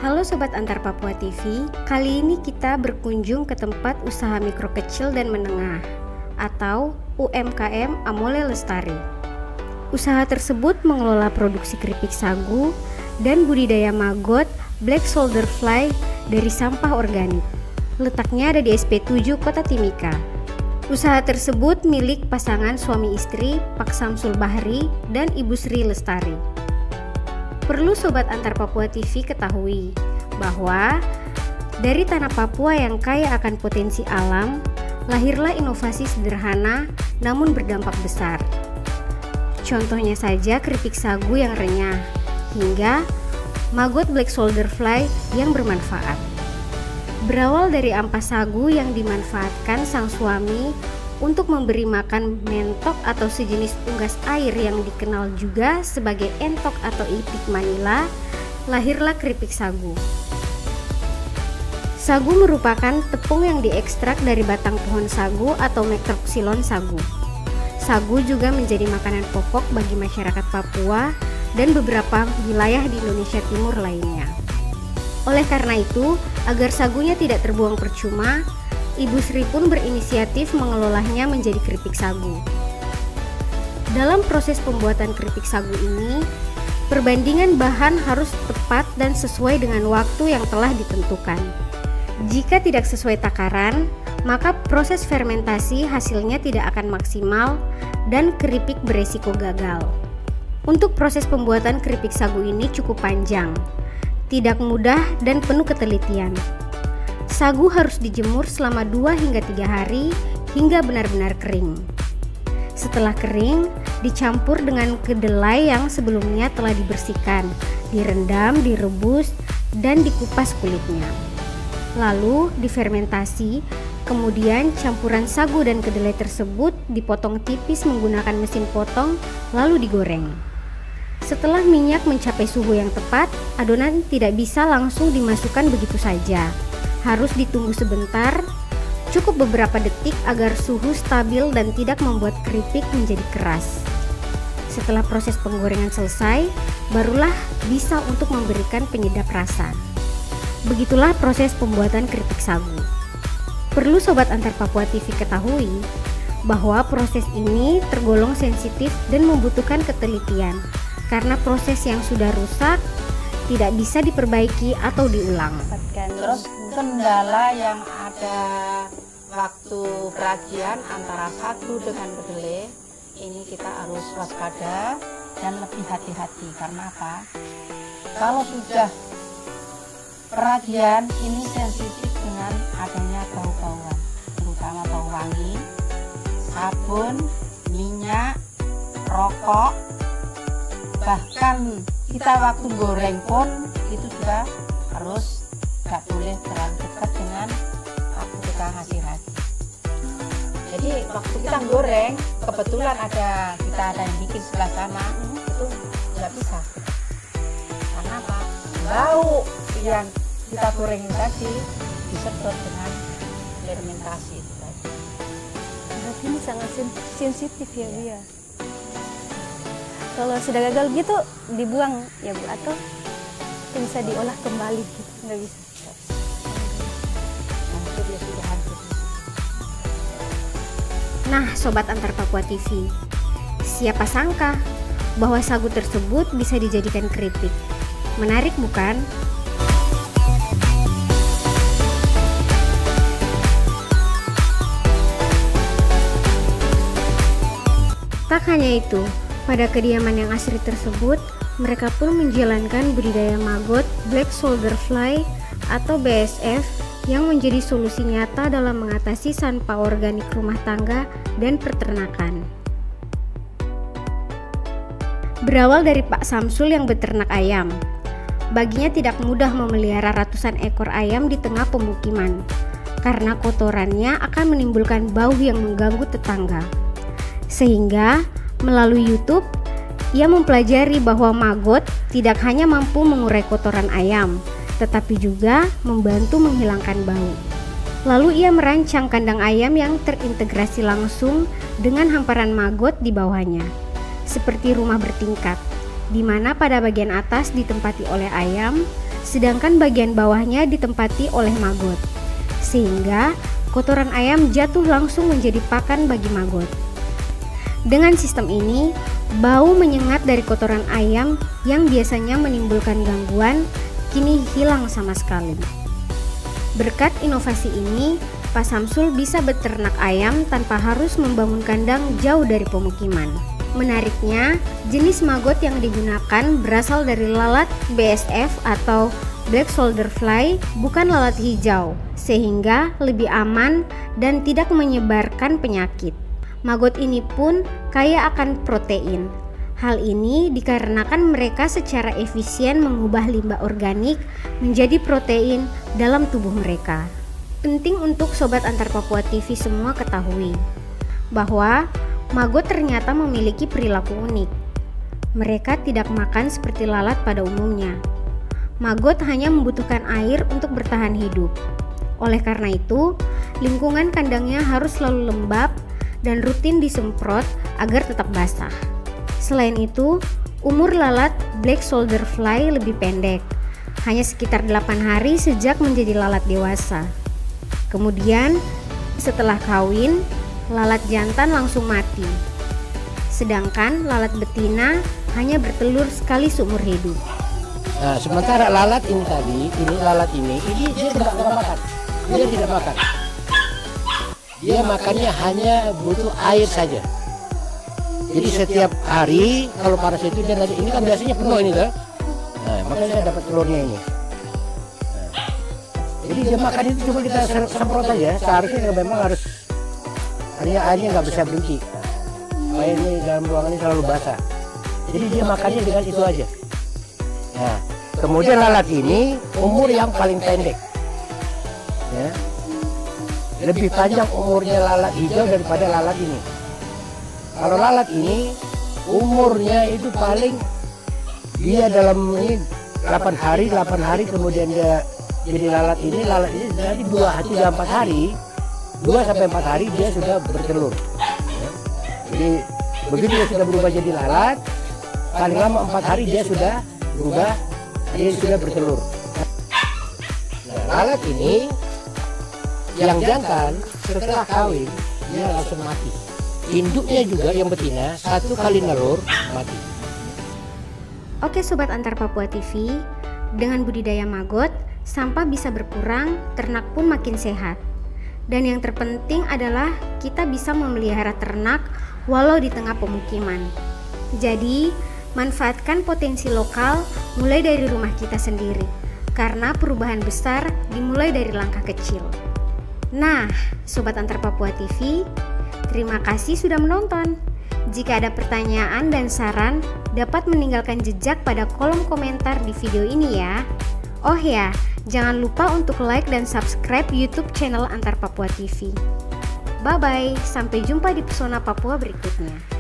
Halo Sobat Antar Papua TV, kali ini kita berkunjung ke tempat usaha mikro kecil dan menengah atau UMKM Amole Lestari. Usaha tersebut mengelola produksi keripik sagu dan budidaya maggot black soldier fly dari sampah organik. Letaknya ada di SP7 Kota Timika. Usaha tersebut milik pasangan suami istri Pak Samsul Bahri dan Ibu Sri Lestari. Perlu Sobat Antar Papua TV ketahui bahwa dari tanah Papua yang kaya akan potensi alam, lahirlah inovasi sederhana namun berdampak besar. Contohnya saja keripik sagu yang renyah, hingga maggot black soldier fly yang bermanfaat. Berawal dari ampas sagu yang dimanfaatkan sang suami untuk memberi makan mentok atau sejenis unggas air yang dikenal juga sebagai entok atau itik Manila, lahirlah keripik sagu. Sagu merupakan tepung yang diekstrak dari batang pohon sagu atau Macropsilon sagu. Sagu juga menjadi makanan pokok bagi masyarakat Papua dan beberapa wilayah di Indonesia Timur lainnya. Oleh karena itu, agar sagunya tidak terbuang percuma, Ibu Sri pun berinisiatif mengelolanya menjadi keripik sagu. Dalam proses pembuatan keripik sagu ini, perbandingan bahan harus tepat dan sesuai dengan waktu yang telah ditentukan. Jika tidak sesuai takaran, maka proses fermentasi hasilnya tidak akan maksimal dan keripik beresiko gagal. Untuk proses pembuatan keripik sagu ini cukup panjang, tidak mudah dan penuh ketelitian. Sagu harus dijemur selama 2 hingga 3 hari hingga benar-benar kering. Setelah kering, dicampur dengan kedelai yang sebelumnya telah dibersihkan, direndam, direbus, dan dikupas kulitnya. Lalu difermentasi, kemudian campuran sagu dan kedelai tersebut dipotong tipis menggunakan mesin potong, lalu digoreng. Setelah minyak mencapai suhu yang tepat, adonan tidak bisa langsung dimasukkan begitu saja. Harus ditunggu sebentar, cukup beberapa detik agar suhu stabil dan tidak membuat keripik menjadi keras. Setelah proses penggorengan selesai, barulah bisa untuk memberikan penyedap rasa. Begitulah proses pembuatan keripik sagu. Perlu Sobat Antar Papua TV ketahui bahwa proses ini tergolong sensitif dan membutuhkan ketelitian, karena proses yang sudah rusak tidak bisa diperbaiki atau diulang. Terus kendala yang ada waktu peragian antara sagu dengan kedelai, ini kita harus waspada dan lebih hati-hati. Karena apa? Kalau sudah peragian ini sensitif dengan adanya bau-bauan, terutama bau wangi, sabun, minyak, rokok, bahkan kita waktu goreng pun itu juga harus nggak boleh terlalu dekat dengan waktu kita ngasih ragi. Jadi waktu kita goreng, kebetulan kita ada yang bikin sebelah sana, itu nggak bisa. Karena apa? Bau yang kita goreng tadi disedot dengan fermentasi itu tadi. Berarti ini sangat sensitif ya Bu ya. Kalau sudah gagal gitu dibuang ya Bu, atau bisa diolah kembali gitu? Nggak bisa. Nah, Sobat Antar Papua TV, siapa sangka bahwa sagu tersebut bisa dijadikan keripik? Menarik bukan? Tak hanya itu, pada kediaman yang asri tersebut, mereka pun menjalankan budidaya maggot black soldier fly atau BSF yang menjadi solusi nyata dalam mengatasi sampah organik rumah tangga dan peternakan. Berawal dari Pak Samsul yang beternak ayam, baginya tidak mudah memelihara ratusan ekor ayam di tengah pemukiman, karena kotorannya akan menimbulkan bau yang mengganggu tetangga. Sehingga melalui YouTube, ia mempelajari bahwa maggot tidak hanya mampu mengurai kotoran ayam, tetapi juga membantu menghilangkan bau. Lalu ia merancang kandang ayam yang terintegrasi langsung dengan hamparan maggot di bawahnya, seperti rumah bertingkat, di mana pada bagian atas ditempati oleh ayam sedangkan bagian bawahnya ditempati oleh maggot, sehingga kotoran ayam jatuh langsung menjadi pakan bagi maggot. Dengan sistem ini, bau menyengat dari kotoran ayam yang biasanya menimbulkan gangguan kini hilang sama sekali. Berkat inovasi ini, Pak Samsul bisa beternak ayam tanpa harus membangun kandang jauh dari pemukiman. Menariknya, jenis maggot yang digunakan berasal dari lalat BSF atau Black Soldier Fly, bukan lalat hijau, sehingga lebih aman dan tidak menyebarkan penyakit. Maggot ini pun kaya akan protein. Hal ini dikarenakan mereka secara efisien mengubah limbah organik menjadi protein dalam tubuh mereka. Penting untuk Sobat Antar Papua TV semua ketahui bahwa maggot ternyata memiliki perilaku unik. Mereka tidak makan seperti lalat pada umumnya. Maggot hanya membutuhkan air untuk bertahan hidup. Oleh karena itu, lingkungan kandangnya harus selalu lembab dan rutin disemprot agar tetap basah. Selain itu, umur lalat Black Soldier Fly lebih pendek, hanya sekitar 8 hari sejak menjadi lalat dewasa. Kemudian, setelah kawin, lalat jantan langsung mati. Sedangkan lalat betina hanya bertelur sekali seumur hidup. Nah, sementara lalat ini tadi, ini dia tidak makan. Dia tidak makan. Dia makannya hanya butuh air saja. Jadi setiap hari kalau panas itu dia nanti, ini kan biasanya penuh ini tuh. Nah, makanya saya dapat telurnya ini. Nah, jadi dia makan itu cuma kita semprot aja. Seharusnya memang harus airnya nggak bisa berhenti. Supaya ini dalam ruangan ini selalu basah. Jadi dia makannya dengan itu aja. Nah, kemudian lalat ini umur yang paling pendek. Ya. Lebih panjang umurnya lalat hijau daripada lalat ini. Kalau lalat ini umurnya itu paling dia dalam ini 8 hari kemudian dia jadi lalat ini dari 2 sampai 4 hari dia sudah bertelur. Ya. Jadi begitu dia sudah berubah jadi lalat, paling lama 4 hari dia sudah berubah, dia sudah bertelur. Nah, lalat ini yang jantan setelah kawin dia langsung mati. Induknya juga yang betina 1 kali nelur mati. Oke Sobat Antar Papua TV, dengan budidaya maggot, sampah bisa berkurang, ternak pun makin sehat. Dan yang terpenting adalah kita bisa memelihara ternak walau di tengah pemukiman. Jadi, manfaatkan potensi lokal mulai dari rumah kita sendiri, karena perubahan besar dimulai dari langkah kecil. Nah, Sobat Antar Papua TV, terima kasih sudah menonton. Jika ada pertanyaan dan saran, dapat meninggalkan jejak pada kolom komentar di video ini ya. Oh ya, jangan lupa untuk like dan subscribe YouTube channel Antar Papua TV. Bye-bye, sampai jumpa di Pesona Papua berikutnya.